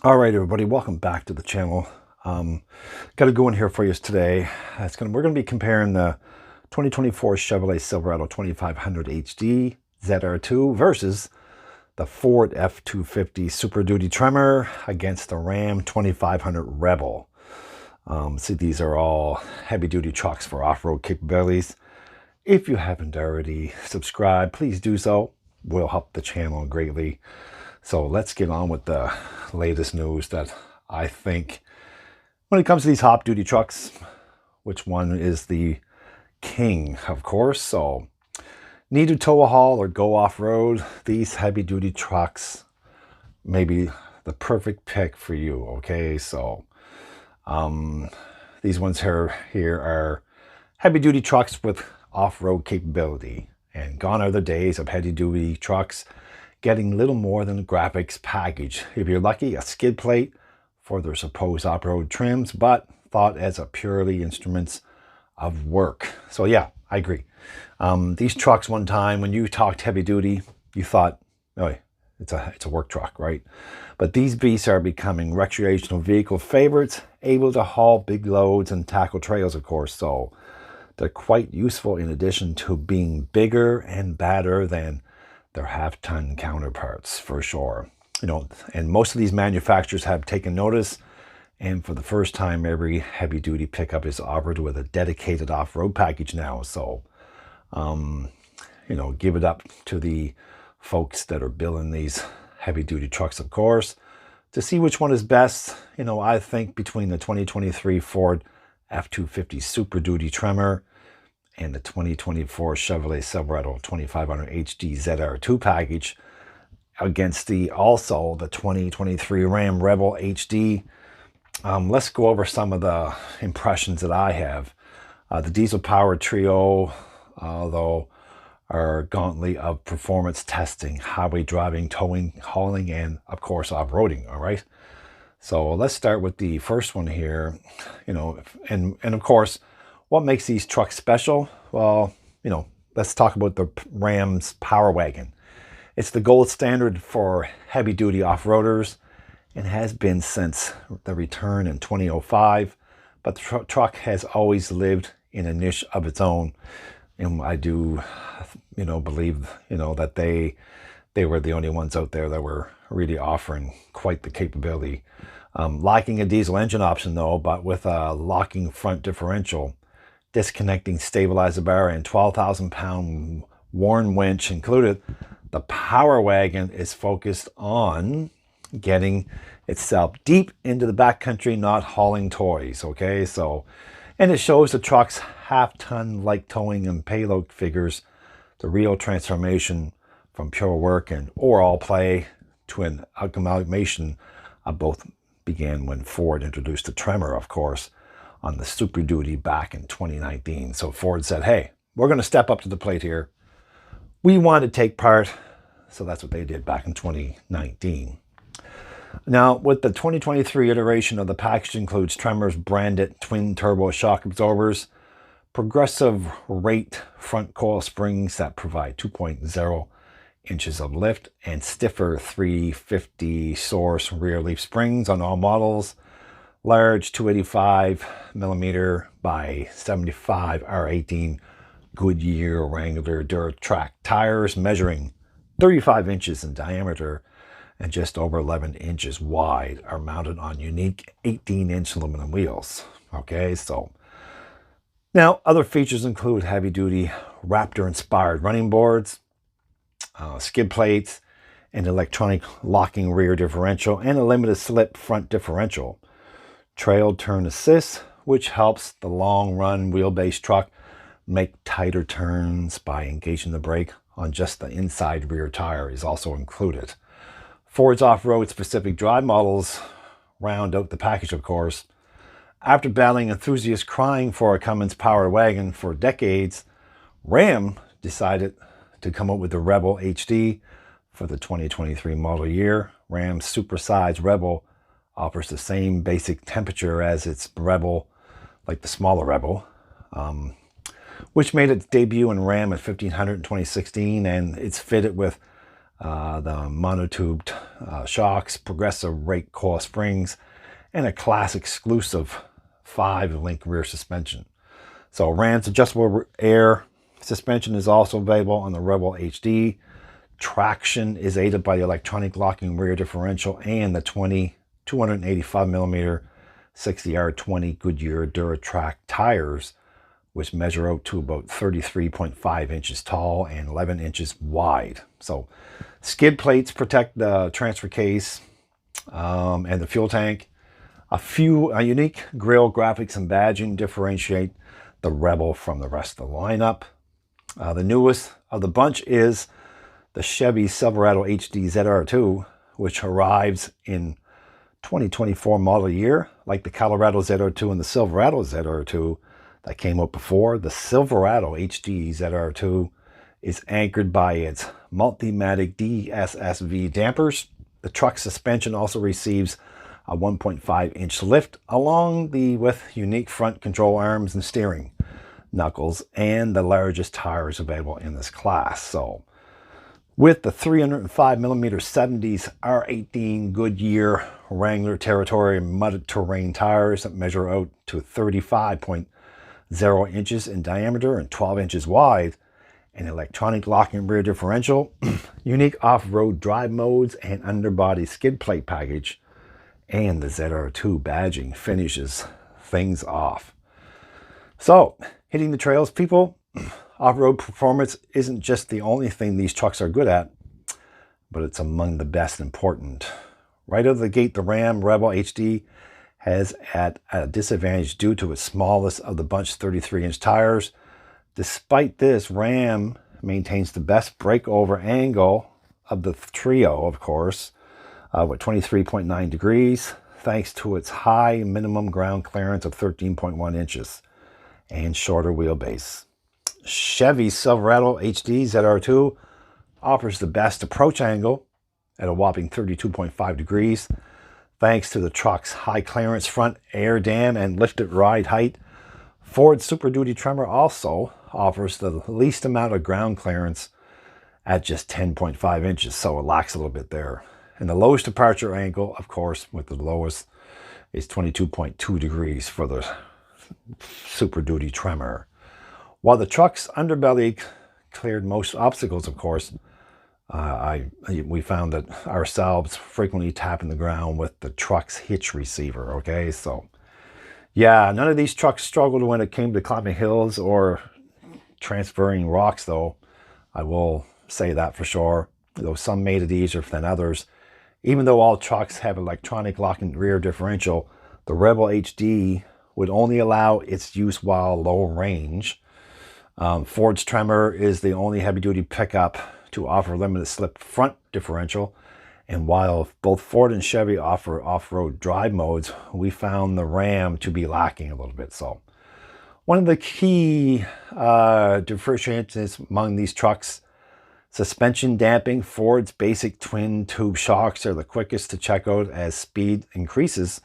All right, everybody, welcome back to the channel. Got a good one here for you today. We're going to be comparing the 2024 Chevrolet Silverado 2500 HD ZR2 versus the Ford F-250 Super Duty Tremor against the Ram 2500 Rebel. See, these are all heavy-duty trucks for off-road capabilities. If you haven't already subscribed, please do so. Will help the channel greatly. So let's get on with the latest news that I think when it comes to these hot duty trucks, which one is the king, of course. So need to tow a haul or go off-road, these heavy duty trucks may be the perfect pick for you. Okay, so these ones here are heavy duty trucks with off-road capability, and gone are the days of heavy duty trucks getting little more than a graphics package. If you're lucky, a skid plate for their supposed off-road trims, but thought as a purely instruments of work. So yeah, I agree. These trucks, one time when you talked heavy duty, you thought, oh, it's a work truck, right? But these beasts are becoming recreational vehicle favorites, able to haul big loads and tackle trails, of course. So they're quite useful in addition to being bigger and badder than their half-ton counterparts, for sure. And most of these manufacturers have taken notice, and for the first time, every heavy-duty pickup is offered with a dedicated off-road package now. So, give it up to the folks that are building these heavy-duty trucks, of course, to see which one is best. I think between the 2023 Ford F-250 Super Duty Tremor and the 2024 Chevrolet Silverado 2500 HD ZR2 package against the 2023 Ram Rebel HD. Let's go over some of the impressions that I have. The diesel-powered trio, though, are gauntlet of performance testing, highway driving, towing, hauling, and of course off-roading. All right. So let's start with the first one here. And of course, what makes these trucks special? Well, let's talk about the Ram's Power Wagon. It's the gold standard for heavy-duty off-roaders and has been since the return in 2005. But the truck has always lived in a niche of its own. And I do, believe, that they were the only ones out there that were really offering quite the capability. Lacking a diesel engine option, though, but with a locking front differential, disconnecting stabilizer bar, and 12,000-pound Warn winch included, the Power Wagon is focused on getting itself deep into the backcountry, not hauling toys. Okay, so, and it shows the truck's half-ton light towing and payload figures the real transformation from pure work and overall play to an amalgamation of both began when Ford introduced the Tremor, of course, on the Super Duty back in 2019. So Ford said, hey, we're going to step up to the plate here. We want to take part. So that's what they did back in 2019. Now, with the 2023 iteration of the package includes Tremor's branded twin turbo shock absorbers, progressive rate front coil springs that provide 2.0 inches of lift, and stiffer 350 source rear leaf springs on all models, large 285 millimeter by 75 R18 Goodyear Wrangler Duratrack tires measuring 35 inches in diameter and just over 11 inches wide are mounted on unique 18-inch aluminum wheels. Okay, so now other features include heavy-duty Raptor-inspired running boards, skid plates, an electronic locking rear differential, and a limited slip front differential. Trail turn assist, which helps the long-run wheelbase truck make tighter turns by engaging the brake on just the inside rear tire, is also included. Ford's off-road specific drive models round out the package, of course. After battling enthusiasts crying for a Cummins Power Wagon for decades, Ram decided to come up with the Rebel HD for the 2023 model year. Ram's supersized Rebel offers the same basic temperature as its Rebel, like the smaller Rebel, which made its debut in Ram at 1500 in 2016, and it's fitted with the monotubed shocks, progressive rate coil springs, and a class exclusive 5-link rear suspension. So Ram's adjustable air suspension is also available on the Rebel HD. Traction is aided by the electronic locking rear differential and the 285mm 60R20 Goodyear DuraTrack tires, which measure out to about 33.5 inches tall and 11 inches wide. So skid plates protect the transfer case and the fuel tank. A unique grille graphics and badging differentiate the Rebel from the rest of the lineup. The newest of the bunch is the Chevy Silverado HD ZR2, which arrives in 2024 model year. Like the Colorado ZR2 and the Silverado ZR2 that came out before, the Silverado HD ZR2 is anchored by its Multimatic DSSV dampers. The truck suspension also receives a 1.5-inch lift with unique front control arms and steering knuckles, and the largest tires available in this class. So with the 305mm 70s R18 Goodyear Wrangler Territory mud terrain tires that measure out to 35.0 inches in diameter and 12 inches wide, an electronic locking rear differential, unique off-road drive modes, and underbody skid plate package, and the ZR2 badging finishes things off. So, hitting the trails, people, off-road performance isn't just the only thing these trucks are good at, but it's among the best important. Right out of the gate, the Ram Rebel HD has at a disadvantage due to its smallest of the bunch 33-inch tires. Despite this, Ram maintains the best breakover angle of the trio, of course, with 23.9 degrees, thanks to its high minimum ground clearance of 13.1 inches and shorter wheelbase. Chevy Silverado HD ZR2 offers the best approach angle at a whopping 32.5 degrees, thanks to the truck's high clearance front air dam and lifted ride height. Ford Super Duty Tremor also offers the least amount of ground clearance at just 10.5 inches, so it lacks a little bit there. And the lowest departure angle, of course, with the lowest, is 22.2 degrees for the Super Duty Tremor. While the truck's underbelly cleared most obstacles, of course, we found that ourselves frequently tapping the ground with the truck's hitch receiver, okay? So, yeah, none of these trucks struggled when it came to climbing hills or transferring rocks, though. I will say that for sure, though some made it easier than others. Even though all trucks have electronic locking rear differential, the Rebel HD would only allow its use while low range. Ford's Tremor is the only heavy-duty pickup to offer limited slip front differential, and while both Ford and Chevy offer off-road drive modes, we found the Ram to be lacking a little bit. So one of the key differentiators among these trucks: suspension damping. Ford's basic twin tube shocks are the quickest to check out as speed increases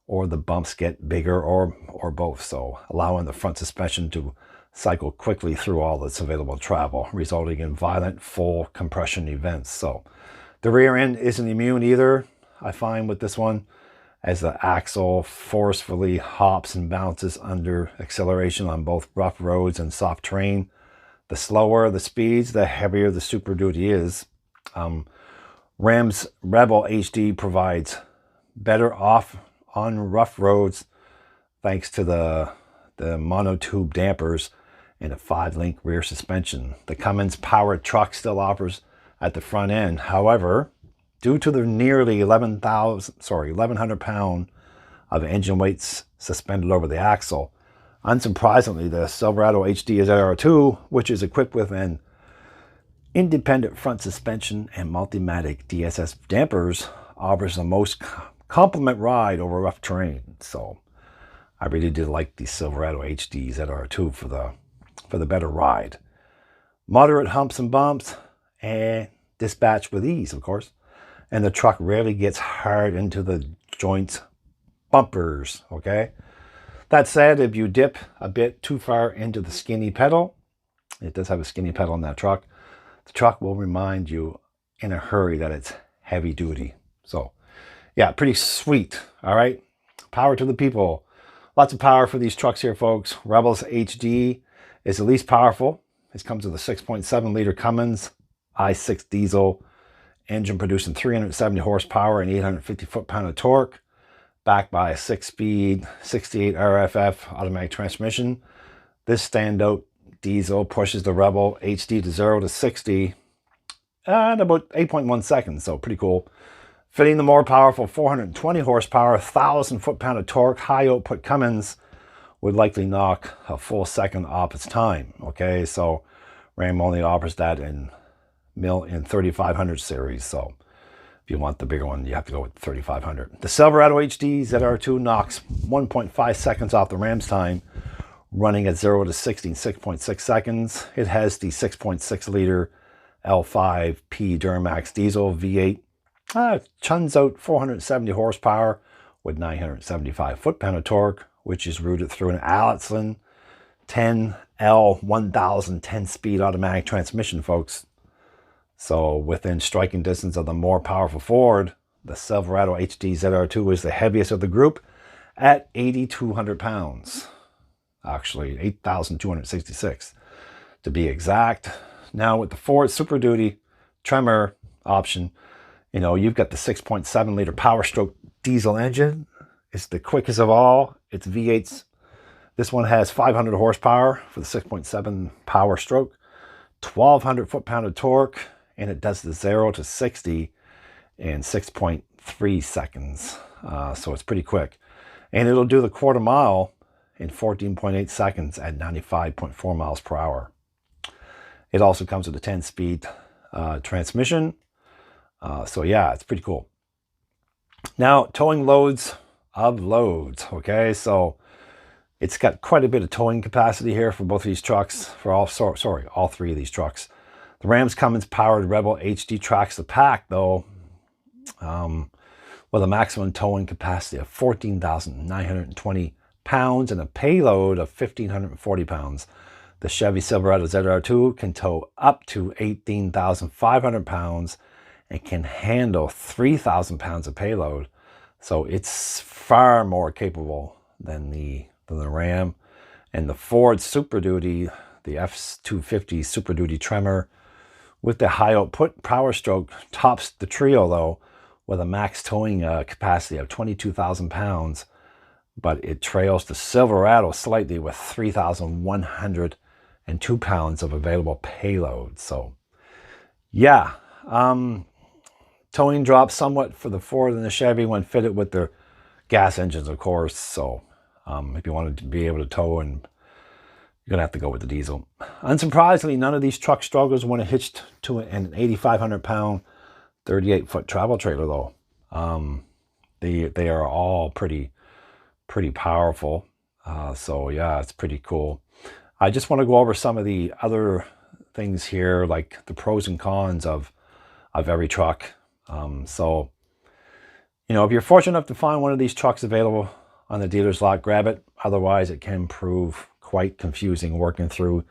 or the bumps get bigger, or both, so allowing the front suspension to cycle quickly through all its available travel, resulting in violent full compression events. So the rear end isn't immune either, I find, with this one, as the axle forcefully hops and bounces under acceleration on both rough roads and soft terrain. The slower the speeds, the heavier the Super Duty is. Ram's Rebel HD provides better on rough roads thanks to the monotube dampers and a 5-link rear suspension. The Cummins powered truck still offers at the front end. However, due to the nearly 1,100 pound of engine weights suspended over the axle, unsurprisingly, the Silverado HD ZR2, which is equipped with an independent front suspension and Multimatic DSS dampers, offers the most compliment ride over rough terrain. So I really did like the Silverado HD ZR2 for the better ride. Moderate humps and bumps, and dispatch with ease, of course. And the truck rarely gets hard into the joints bumpers, okay? That said, if you dip a bit too far into the skinny pedal, it does have a skinny pedal in that truck, the truck will remind you in a hurry that it's heavy duty. So yeah, pretty sweet. All right, power to the people. Lots of power for these trucks here, folks. Rebels HD is the least powerful. This comes with a 6.7 liter Cummins i6 diesel engine producing 370 horsepower and 850 foot-pound of torque, backed by a 6-speed 68 RFF automatic transmission. This standout diesel pushes the Rebel HD to 0 to 60 in about 8.1 seconds, so pretty cool. Fitting the more powerful 420 horsepower, 1,000 foot-pound of torque, high-output Cummins would likely knock a full second off its time. Okay, so Ram only offers that in 3500 series. So if you want the bigger one, you have to go with 3500. The Silverado HD ZR2 knocks 1.5 seconds off the Ram's time, running at 0 to 60 in 6.6 seconds. It has the 6.6 liter L5P Duramax diesel V8. Chuns out 470 horsepower with 975 foot-pound of torque, which is routed through an Allison 10L1000 10-speed automatic transmission, folks. So within striking distance of the more powerful Ford, the Silverado HD ZR2 is the heaviest of the group at 8,200 pounds. Actually, 8,266 to be exact. Now with the Ford Super Duty Tremor option, you know, you've got the 6.7 liter Power Stroke diesel engine. It's the quickest of all. It's V8s. This one has 500 horsepower for the 6.7 Power Stroke, 1,200 foot-pound of torque, and it does the 0 to 60 in 6.3 seconds. So it's pretty quick. And it'll do the quarter mile in 14.8 seconds at 95.4 miles per hour. It also comes with a 10-speed transmission. So yeah, it's pretty cool. Now, towing loads of loads. Okay, so it's got quite a bit of towing capacity here for both of these trucks, for all three of these trucks. The Rams Cummins powered Rebel HD tracks the pack, though, with a maximum towing capacity of 14,920 pounds and a payload of 1,540 pounds. The Chevy Silverado ZR2 can tow up to 18,500 pounds and can handle 3,000 pounds of payload. So it's far more capable than the Ram. And the Ford Super Duty, the F-250 Super Duty Tremor, with the high output Power Stroke, tops the trio though, with a max towing capacity of 22,000 pounds. But it trails the Silverado slightly with 3,102 pounds of available payload. So yeah, towing drops somewhat for the Ford and the Chevy when fitted with their gas engines, of course. So if you wanted to be able to tow, and you're going to have to go with the diesel. Unsurprisingly, none of these trucks struggles when it hitched to an 8,500 pound 38-foot travel trailer though. They are all pretty powerful. So yeah, it's pretty cool. I just want to go over some of the other things here, like the pros and cons of every truck. So, you know, if you're fortunate enough to find one of these trucks available on the dealer's lot, grab it. Otherwise, it can prove quite confusing working through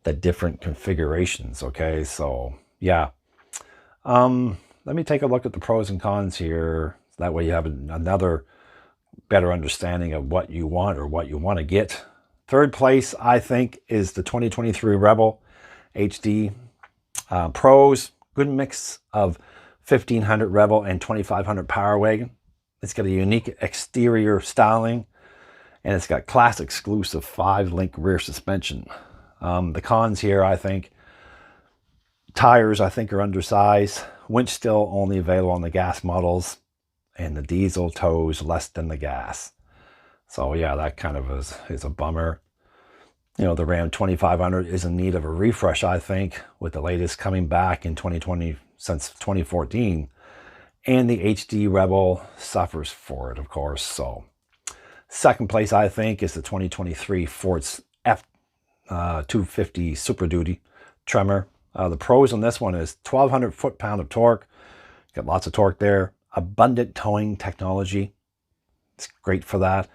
the different configurations. Okay, so yeah. Let me take a look at the pros and cons here. So that way you have another better understanding of what you want or what you want to get. Third place, I think, is the 2023 Rebel HD. Pros, good mix of 1,500 Rebel and 2,500 Power Wagon. It's got a unique exterior styling, and it's got class exclusive 5-link rear suspension. The cons here, I think, tires, I think, are undersized. Winch still only available on the gas models, and the diesel tows less than the gas. So yeah, that kind of is a bummer. You know, the Ram 2500 is in need of a refresh, I think, with the latest coming back in 2020 since 2014. And the HD Rebel suffers for it, of course. So second place, I think, is the 2023 Ford's F-250 Super Duty Tremor. The pros on this one is 1,200 foot-pound of torque. Got lots of torque there. Abundant towing technology. It's great for that.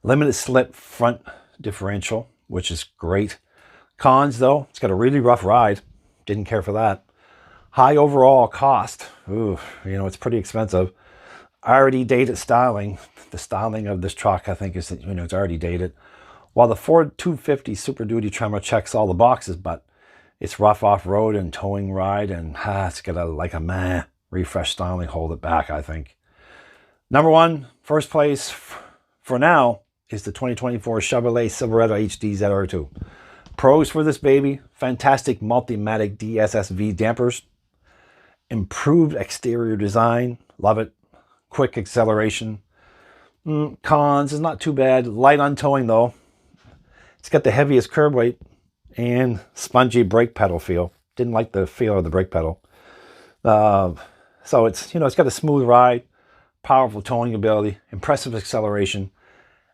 Limited slip front differential, which is great. Cons, though, it's got a really rough ride. Didn't care for that. High overall cost. Ooh, you know, it's pretty expensive. Already dated styling. The styling of this truck, I think, is, you know, it's already dated. While the Ford 250 Super Duty Tremor checks all the boxes, but it's rough off-road and towing ride, and it's got a meh refresh styling hold it back, I think. Number one, first place for now, is the 2024 Chevrolet Silverado HD ZR2. Pros for this baby: fantastic Multimatic DSSV dampers, improved exterior design, love it, quick acceleration. Cons is not too bad, light on towing though. It's got the heaviest curb weight and spongy brake pedal feel. Didn't like the feel of the brake pedal. So it's, you know, it's got a smooth ride, powerful towing ability, impressive acceleration,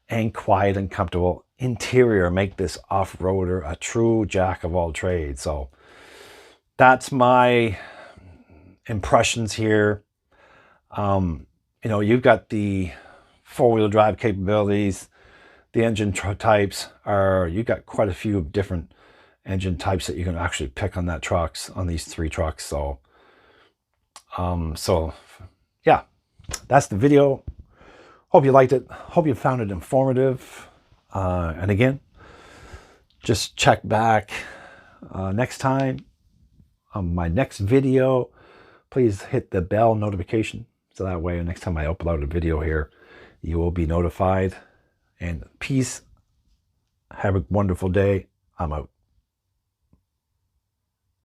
and quiet and comfortable interior make this off-roader a true jack of all trades. So that's my impressions here. You know, you've got the four-wheel drive capabilities. The engine types are, you've got quite a few different engine types that you can actually pick on that trucks, on these three trucks. So yeah, that's the video. Hope you liked it. Hope you found it informative. And again, just check back next time on my next video. Please hit the bell notification, so that way next time I upload a video here, you will be notified. And peace. Have a wonderful day. I'm out.